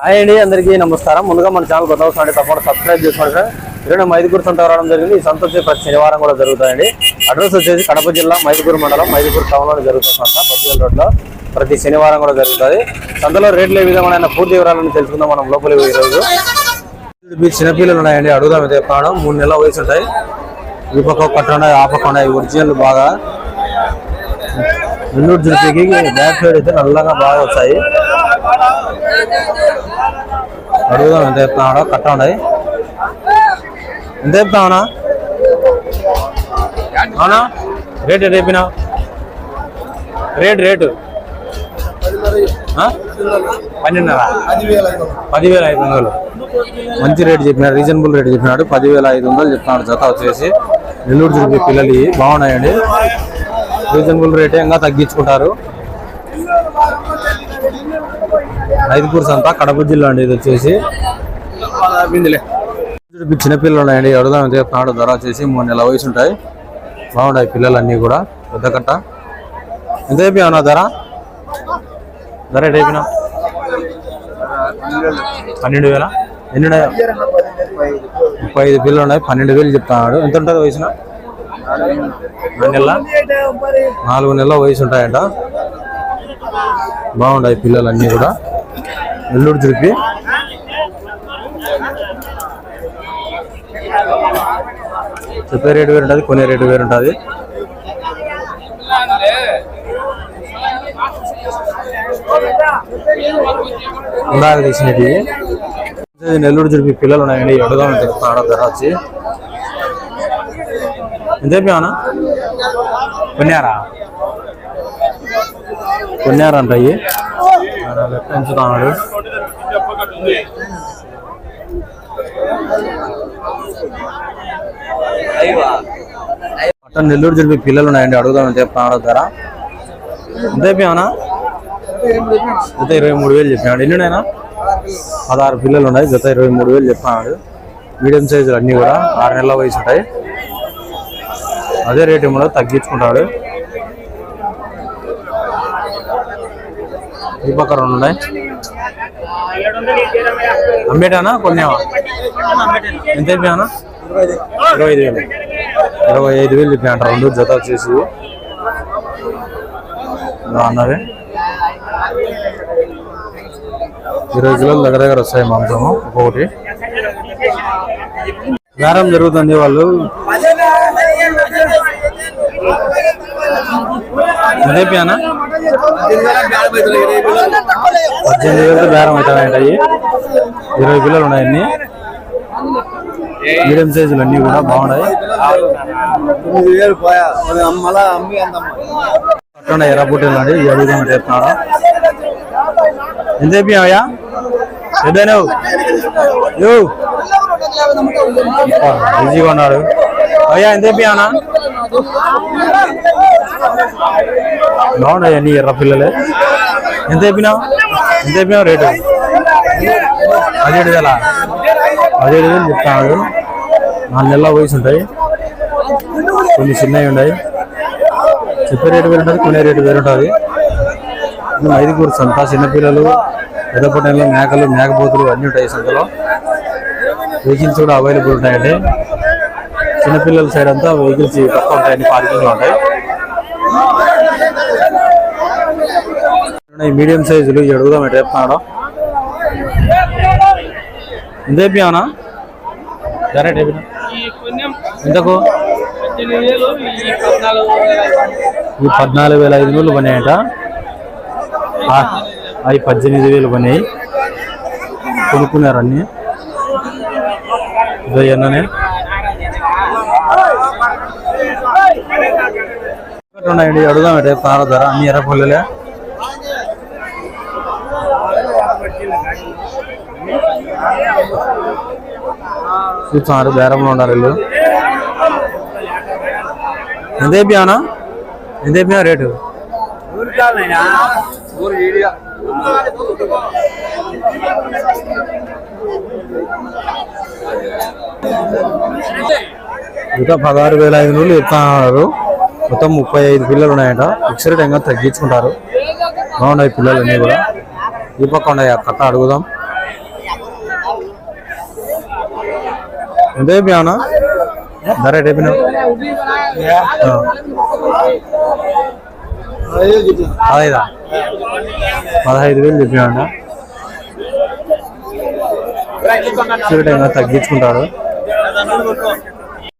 Hi అండి, అందరికీ నమస్కారం. ముందుగా మన ఛానల్ కొత్త వస్తుంది తప్పకుండా సబ్స్క్రైబ్ చేసుకోండి సార్. ఈరోజు మైదుకూరు సంత రావడం జరిగింది. ఈ సంత వచ్చి ప్రతి శనివారం కూడా జరుగుతాయండి. అడ్రస్ వచ్చేసి కడప జిల్లా మైదుకూరు మండలం మైదుకూరు టౌన్ లో జరుగుతుంది సంత. బొద్దుగల్ రోడ్ లో ప్రతి శనివారం కూడా జరుగుతుంది. సంతలో రేట్లు ఏ విధమైన పూర్తి వివరాలను తెలుసుకుందాం మనం లోపలి ఈరోజు. చిన్నపిల్లలు ఉన్నాయండి, అడుగుదాం అయితే చెప్తాను. 3 నెలల వయసు ఉంటాయి. ఈ పక్క కట్ట ఉన్నాయి, ఆ పక్క ఉన్నాయి. ఒరిజినల్ బాగా నెల్లూరు జుడిపికి బ్యాక్ సైడ్ అయితే నల్లగా బాగా వచ్చాయి. అడుగుదాం ఎంత చెప్తున్నాడో. కట్ట ఉన్నాయి, ఎంత చెప్తావునా? అవునా? రేటు రేపినా రేటు 10,500. మంచి రేటు చెప్పినాడు, రీజనబుల్ రేటు చెప్పినాడు. 10,500 చెప్తున్నాడు జత వచ్చేసి. నెల్లూరు జుడిపి పిల్లలు బాగున్నాయండి, రీజనబుల్ రేటే, ఇంకా తగ్గించుకుంటారు. మైదుకూరు సంత కడప జిల్లా అండి. ఇది వచ్చేసి చిన్నపిల్లలు ఉన్నాయండి, అడుగుదాం ఎంత చెప్తున్నాడు. ధర వచ్చేసి 3 నెలల వయసు ఉంటాయి. బాగున్నాయి పిల్లలన్నీ కూడా. పెద్ద కట్ట ఎంత చెప్పినా ధర? ధర ఎటు చెప్పినా? 12,000. ఎన్ని ఉన్నాయి? 35 పిల్లలు ఉన్నాయి. 12,000 చెప్తున్నాడు. ఎంత ఉంటుంది వయసున? 4 నెలల వయసు ఉంటాయంట. బాగున్నాయి పిల్లలన్నీ కూడా. నెల్లూరు జుడిపి చెప్పే రేటు వేరు ఉంటుంది, కొనే రేటు వేరు ఉంటుంది. ఉండాలి తీసినవి. నెల్లూరు జుడిపి పిల్లలు ఉన్నాయండి, అడుగుదామని చెప్తున్నాడు. ధర వచ్చి ఎంత చెప్పామన్నా? కొన్నారా అంటాయి. పెంచుతున్నాడు. నెల్లూరు జుడిపి పిల్లలు ఉన్నాయండి, అడుగుదామని చెప్తున్నాడు. ధర ఎంత చెప్పామన్నా? జత 23,000 చెప్పినాడు. ఎన్నినైనా 16 పిల్లలు ఉన్నాయి. జత 23,000 చెప్పినాడు. మీడియం సైజులు అన్నీ కూడా 6 నెలల వయసు ఉంటాయి. అదే రేటు కూడా తగ్గించుకుంటాడు. ఈ పక్క 2 ఉన్నాయి. అమ్మేటానా కొన్నావా? ఎంత చెప్పానా? 25,000. 25,000 చెప్పిన 2 జత వచ్చేసి అన్నవి. ఈ రోజుల్లో దగ్గర వస్తాయి మాంసము ఒక్కొక్కటి. బేరం జరుగుతుంది. వాళ్ళు అదేనా 18,000 బేరం అవుతాయంటాయి. 20 పిల్లలు ఉన్నాయన్ని. మీడియం సైజులు అన్ని కూడా బాగున్నాయి. ఎర్రపుట్టలు అండి. ఈ అడుగుదాం చెప్తున్నాడు. ఎంత చెప్పావయ్యా? ఏదైనా ఈజీగా ఉన్నాడు అయ్యా. ఎంత చెప్పానా? బాగున్నాయి అన్ని ఎర్ర పిల్లలే. ఎంత చెప్పినావు? ఎంత చెప్పినావు రేటు? 17,000 చెప్తాడు. 4 నెలల వయసు ఉంటాయి. కొన్ని చిన్నవి ఉన్నాయి. చెప్పే రేటు వేరు ఉంటుంది, కొనే రేటు వేరు ఉంటుంది. మైదుకూరు సంత. చిన్నపిల్లలు, పెద్ద పొట్టెలు, మేకలు, మేకపోతులు అన్నీ ఉంటాయి సంతలో. వెహికల్స్ కూడా అవైలబుల్ ఉంటాయండి. చిన్నపిల్లల సైడ్ అంతా వెహికల్స్ తక్కువ ఉంటాయండి, పార్కింగ్లో ఉంటాయి. మీడియం సైజులు అడుగుదాం ఎట్లా చెప్తున్నాడు. ఎంత చెప్పానా? డైరెక్ట్ ఎంతకు? ఈ 14,500 పన్నాయట. అవి 18,000 పన్నాయి. కొనుక్కున్నారు అన్ని. ఇదన్ననే ఉన్నాయండి, అడుగుదాం అంటే తార ధర. అన్ని ఎర్రపల్లెలే. చూస్తున్నారు, బేరంలో ఉన్నారు వీళ్ళు. ఎంత చెప్పానా? ఎంత చెప్పినా రేటు? ఇంకా 16,500 చెప్తున్నారు. మొత్తం 35 పిల్లలు ఉన్నాయట. ఫిక్స్డ్ టైంగా తగ్గించుకుంటారు. బాగున్నాయి పిల్లలు అన్నీ కూడా. ఈ పక్క ఉన్నాయి. కట్ట అడుగుదాం. ఎంత చెప్పినా ధర చెప్పినా 15,000 చెప్పినా తగ్గించుకుంటాడు.